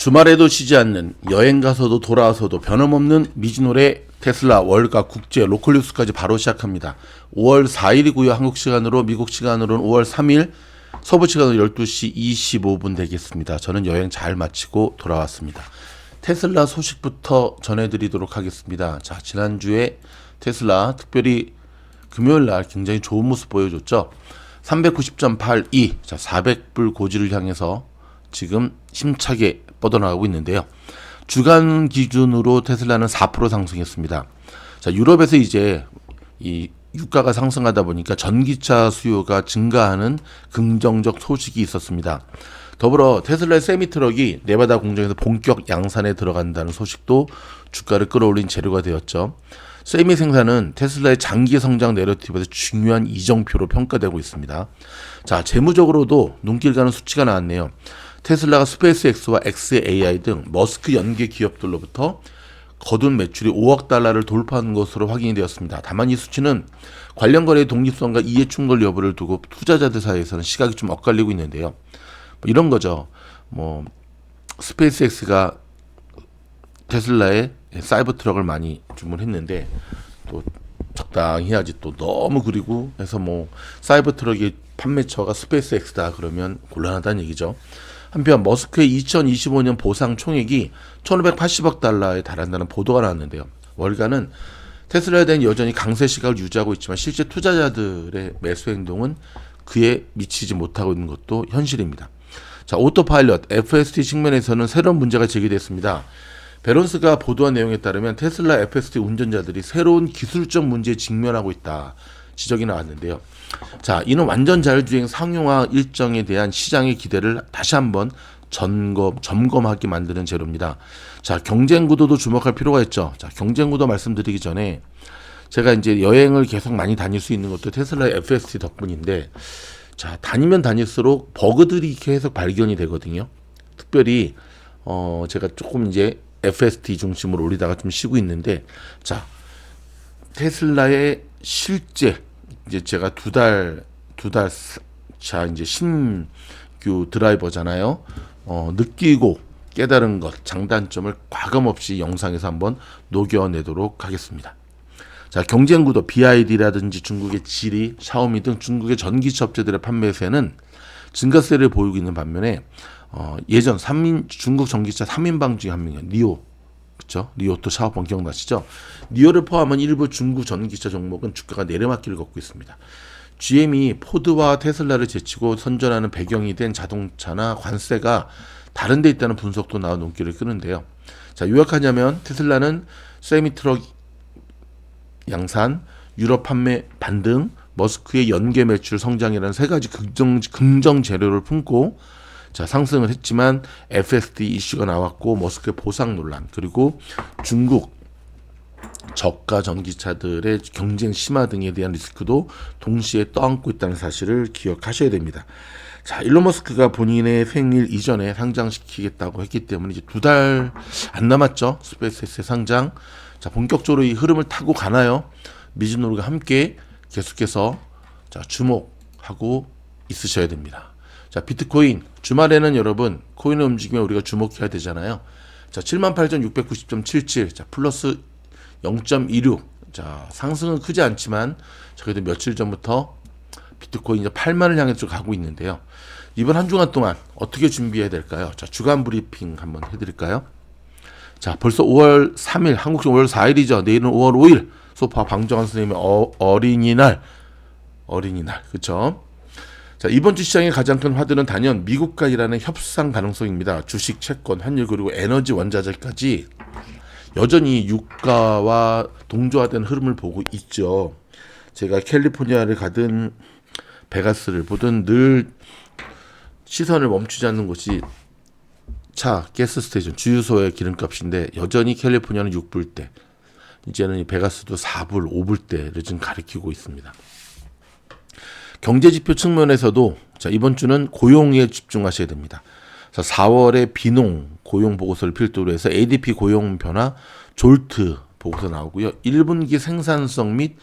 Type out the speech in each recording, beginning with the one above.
주말에도 쉬지 않는 여행 가서도 돌아와서도 변함없는 미즈노의 테슬라 월가 국제 로컬 뉴스까지 바로 시작합니다. 5월 4일이고요. 한국 시간으로, 미국 시간으로는 5월 3일, 서부 시간으로 12시 25분 되겠습니다. 저는 여행 잘 마치고 돌아왔습니다. 테슬라 소식부터 전해드리도록 하겠습니다. 자, 지난주에 테슬라 특별히 금요일날 굉장히 좋은 모습 보여줬죠. 390.82, 자, 400불 고지를 향해서 지금 힘차게 뻗어나가고 있는데요. 주간 기준으로 테슬라는 4% 상승했습니다. 자, 유럽에서 이제 이 유가가 상승하다 보니까 전기차 수요가 증가하는 긍정적 소식이 있었습니다. 더불어 테슬라의 세미트럭이 네바다 공장에서 본격 양산에 들어간다는 소식도 주가를 끌어올린 재료가 되었죠. 세미 생산은 테슬라의 장기 성장 내러티브에서 중요한 이정표로 평가되고 있습니다. 자, 재무적으로도 눈길 가는 수치가 나왔네요. 테슬라가 스페이스X와 xAI 등 머스크 연계 기업들로부터 거둔 매출이 5억 달러를 돌파한 것으로 확인이 되었습니다. 다만 이 수치는 관련 거래의 독립성과 이해 충돌 여부를 두고 투자자들 사이에서는 시각이 좀 엇갈리고 있는데요. 뭐 이런 거죠. 뭐 스페이스X가 테슬라에 사이버 트럭을 많이 주문했는데 또 적당히 해야지, 또 너무 그리고 해서 뭐 사이버 트럭의 판매처가 스페이스X다 그러면 곤란하다는 얘기죠. 한편 머스크의 2025년 보상 총액이 1580억 달러에 달한다는 보도가 나왔는데요. 월가는 테슬라에 대한 여전히 강세 시각을 유지하고 있지만 실제 투자자들의 매수 행동은 그에 미치지 못하고 있는 것도 현실입니다. 자, 오토파일럿 FSD 측면에서는 새로운 문제가 제기됐습니다. 베론스가 보도한 내용에 따르면 테슬라 FSD 운전자들이 새로운 기술적 문제에 직면하고 있다 지적이 나왔는데요. 자, 이는 완전 자율주행 상용화 일정에 대한 시장의 기대를 다시 한번 점검하게 만드는 재료입니다. 자, 경쟁 구도도 주목할 필요가 있죠. 자, 경쟁 구도 말씀드리기 전에 제가 이제 여행을 계속 많이 다닐 수 있는 것도 테슬라의 FSD 덕분인데, 자, 다니면 다닐수록 버그들이 계속 발견이 되거든요. 특별히 제가 조금 이제 FSD 중심으로 올리다가 좀 쉬고 있는데, 자, 테슬라의 실제 이제 제가 두 달 차 이제 신규 드라이버잖아요. 느끼고 깨달은 것, 장단점을 과감없이 영상에서 한번 녹여내도록 하겠습니다. 자, 경쟁 구도 BYD라든지 중국의 지리, 샤오미 등 중국의 전기차 업체들의 판매세는 증가세를 보이고 있는 반면에 예전 중국 전기차 3인방 중에 한 명이에요. 니오. 그렇죠? 리오또 샤오펑 기억나시죠? 니오를 포함한 일부 중국 전기차 종목은 주가가 내리막길을 걷고 있습니다. GM이 포드와 테슬라를 제치고 선전하는 배경이 된 자동차나 관세가 다른 데 있다는 분석도 나와 눈길을 끄는데요. 자, 요약하자면 테슬라는 세미트럭 양산, 유럽 판매 반등, 머스크의 연계 매출 성장이라는 세 가지 긍정 재료를 품고 자, 상승을 했지만 FSD 이슈가 나왔고 머스크의 보상 논란, 그리고 중국 저가 전기차들의 경쟁 심화 등에 대한 리스크도 동시에 떠안고 있다는 사실을 기억하셔야 됩니다. 자, 일론 머스크가 본인의 생일 이전에 상장시키겠다고 했기 때문에 이제 2달 안 남았죠. 스페이스X의 상장. 자, 본격적으로 이 흐름을 타고 가나요? 미즈노르가 함께 계속해서 자, 주목하고 있으셔야 됩니다. 자, 비트코인 주말에는 여러분 코인의 움직임에 우리가 주목해야 되잖아요. 자, 78,690.77, 자, 플러스 0.26. 자, 상승은 크지 않지만 자, 그래도 며칠 전부터 비트코인 이제 8만을 향해 쭉 가고 있는데요. 이번 한 주간 동안 어떻게 준비해야 될까요? 자, 주간 브리핑 한번 해드릴까요? 자, 벌써 5월 3일, 한국식 5월 4일이죠. 내일은 5월 5일, 소파 방정환 선생님의 어린이날, 그렇죠? 자, 이번 주 시장의 가장 큰 화두는 단연 미국과 이란의 협상 가능성입니다. 주식, 채권, 환율, 그리고 에너지 원자재까지 여전히 유가와 동조화된 흐름을 보고 있죠. 제가 캘리포니아를 가든 베가스를 보든 늘 시선을 멈추지 않는 곳이 차, 가스 스테이션, 주유소의 기름값인데 여전히 캘리포니아는 6불대, 이제는 베가스도 4불, 5불대를 지금 가리키고 있습니다. 경제지표 측면에서도 자, 이번 주는 고용에 집중하셔야 됩니다. 자, 4월에 비농 고용 보고서를 필두로 해서 ADP 고용 변화, 졸트 보고서 나오고요. 1분기 생산성 및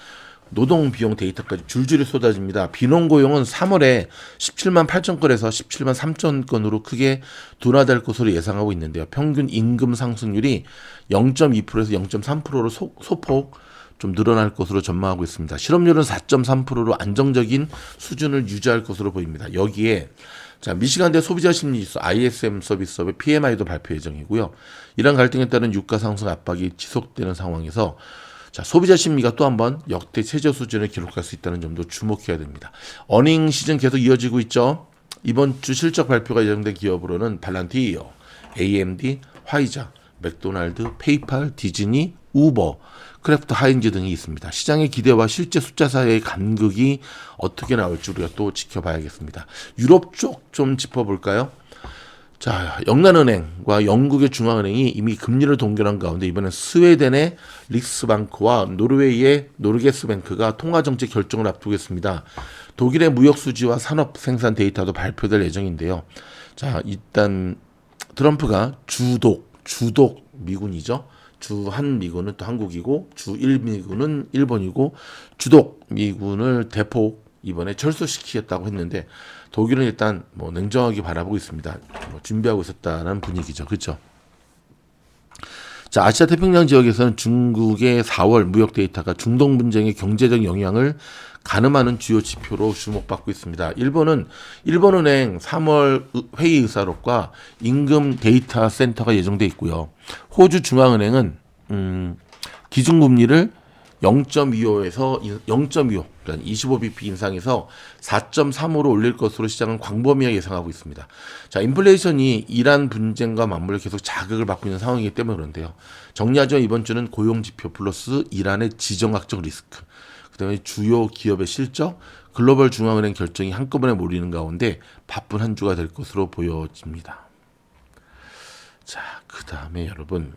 노동 비용 데이터까지 줄줄이 쏟아집니다. 비농고용은 3월에 17만 8천 건에서 17만 3천 건으로 크게 둔화될 것으로 예상하고 있는데요. 평균 임금 상승률이 0.2%에서 0.3%로 소폭 좀 늘어날 것으로 전망하고 있습니다. 실업률은 4.3%로 안정적인 수준을 유지할 것으로 보입니다. 여기에 자, 미시간대 소비자 심리지수 ISM 서비스업의 PMI도 발표 예정이고요. 이런 갈등에 따른 유가 상승 압박이 지속되는 상황에서 자, 소비자 심리가 또 한번 역대 최저 수준을 기록할 수 있다는 점도 주목해야 됩니다. 어닝 시즌 계속 이어지고 있죠. 이번 주 실적 발표가 예정된 기업으로는 발란티어, AMD, 화이자, 맥도날드, 페이팔, 디즈니, 우버, 크래프트 하인즈 등이 있습니다. 시장의 기대와 실제 숫자 사이의 간극이 어떻게 나올지 우리가 또 지켜봐야겠습니다. 유럽 쪽 좀 짚어볼까요? 자, 영란은행과 영국의 중앙은행이 이미 금리를 동결한 가운데 이번엔 스웨덴의 릭스방크와 노르웨이의 노르게스뱅크가 통화정책 결정을 앞두고 있습니다. 독일의 무역 수지와 산업 생산 데이터도 발표될 예정인데요. 자, 일단 트럼프가 주독 미군이죠. 주한 미군은 또 한국이고 주1 미군은 일본이고 주독 미군을 대폭 이번에 철수시키겠다고 했는데 독일은 일단 뭐 냉정하게 바라보고 있습니다. 뭐 준비하고 있었다는 분위기죠. 그렇죠? 자, 아시아 태평양 지역에서는 중국의 4월 무역 데이터가 중동 분쟁의 경제적 영향을 가늠하는 주요 지표로 주목받고 있습니다. 일본은행 3월 회의 의사록과 임금 데이터 센터가 예정돼 있고요. 호주 중앙은행은 기준금리를 0.25에서 0.25, 그러니까 25bp 인상해서 4.3으로 올릴 것으로 시장은 광범위하게 예상하고 있습니다. 자, 인플레이션이 이란 분쟁과 맞물려 계속 자극을 받고 있는 상황이기 때문에 그런데요. 정리하죠. 이번 주는 고용 지표 플러스 이란의 지정학적 리스크, 그다음에 주요 기업의 실적, 글로벌 중앙은행 결정이 한꺼번에 몰리는 가운데 바쁜 한 주가 될 것으로 보여집니다. 자, 그다음에 여러분,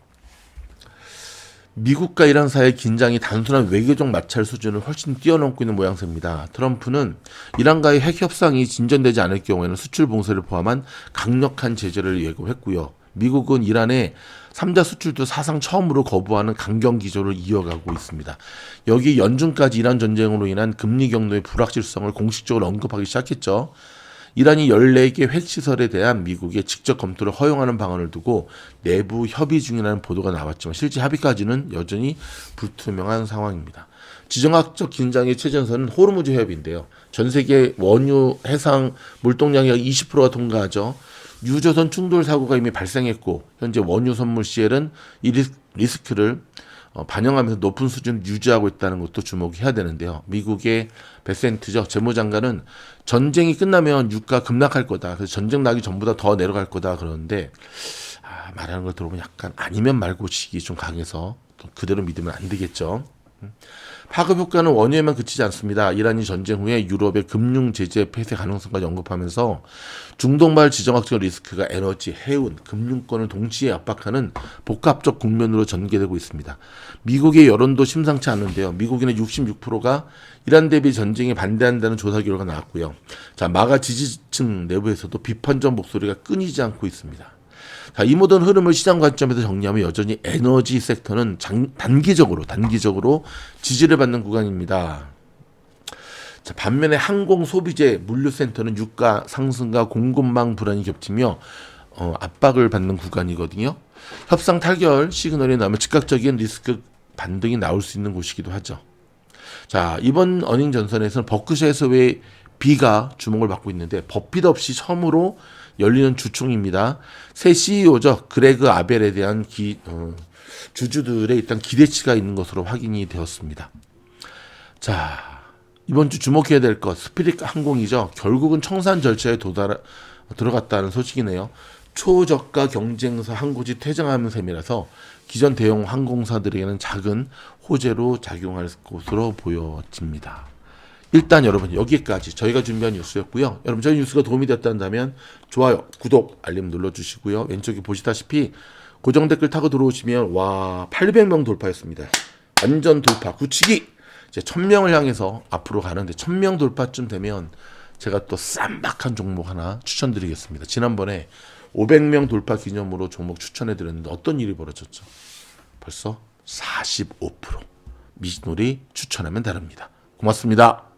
미국과 이란 사이의 긴장이 단순한 외교적 마찰 수준을 훨씬 뛰어넘고 있는 모양새입니다. 트럼프는 이란과의 핵 협상이 진전되지 않을 경우에는 수출 봉쇄를 포함한 강력한 제재를 예고했고요. 미국은 이란의 3자 수출도 사상 처음으로 거부하는 강경 기조를 이어가고 있습니다. 여기 연중까지 이란 전쟁으로 인한 금리 경로의 불확실성을 공식적으로 언급하기 시작했죠. 이란이 14개 핵시설에 대한 미국의 직접 검토를 허용하는 방안을 두고 내부 협의 중이라는 보도가 나왔지만 실제 합의까지는 여전히 불투명한 상황입니다. 지정학적 긴장의 최전선은 호르무즈 해협인데요. 전 세계 원유 해상 물동량이 20%가 통과하죠. 유조선 충돌 사고가 이미 발생했고 현재 원유 선물 CL은 이 리스크를 반영하면서 높은 수준을 유지하고 있다는 것도 주목해야 되는데요. 미국의 베센트죠. 재무장관은 전쟁이 끝나면 유가 급락할 거다. 그래서 전쟁 나기 전보다 더 내려갈 거다. 그러는데 말하는 걸 들어보면 약간 아니면 말고식이 좀 강해서 그대로 믿으면 안 되겠죠. 파급 효과는 원유에만 그치지 않습니다. 이란이 전쟁 후에 유럽의 금융 제재 폐쇄 가능성까지 언급하면서 중동발 지정학적 리스크가 에너지, 해운, 금융권을 동시에 압박하는 복합적 국면으로 전개되고 있습니다. 미국의 여론도 심상치 않은데요. 미국인의 66%가 이란 대비 전쟁에 반대한다는 조사 결과가 나왔고요. 자, 마가 지지층 내부에서도 비판적 목소리가 끊이지 않고 있습니다. 자, 이 모든 흐름을 시장 관점에서 정리하면 여전히 에너지 섹터는 단기적으로 지지를 받는 구간입니다. 자, 반면에 항공, 소비재, 물류센터는 유가 상승과 공급망 불안이 겹치며 압박을 받는 구간이거든요. 협상 타결 시그널이 나면 즉각적인 리스크 반등이 나올 수 있는 곳이기도 하죠. 자, 이번 어닝 전선에서는 버크셔에서 왜 B가 주목을 받고 있는데 버핏 없이 처음으로 열리는 주총입니다. 새 CEO죠. 그레그 아벨에 대한 주주들의 일단 기대치가 있는 것으로 확인이 되었습니다. 자, 이번 주 주목해야 될 것, 스피릿 항공이죠. 결국은 청산 절차에 들어갔다는 소식이네요. 초저가 경쟁사 한 곳이 퇴장하는 셈이라서 기존 대형 항공사들에게는 작은 호재로 작용할 것으로 보여집니다. 일단 여러분 여기까지 저희가 준비한 뉴스였고요. 여러분 저희 뉴스가 도움이 되었다면 좋아요, 구독, 알림 눌러주시고요. 왼쪽에 보시다시피 고정 댓글 타고 들어오시면 와 800명 돌파했습니다. 완전 돌파, 굳히기! 이제 1000명을 향해서 앞으로 가는데 1000명 돌파쯤 되면 제가 또 쌈박한 종목 하나 추천드리겠습니다. 지난번에 500명 돌파 기념으로 종목 추천해드렸는데 어떤 일이 벌어졌죠? 벌써 45% 미진놀이 추천하면 다릅니다. 고맙습니다.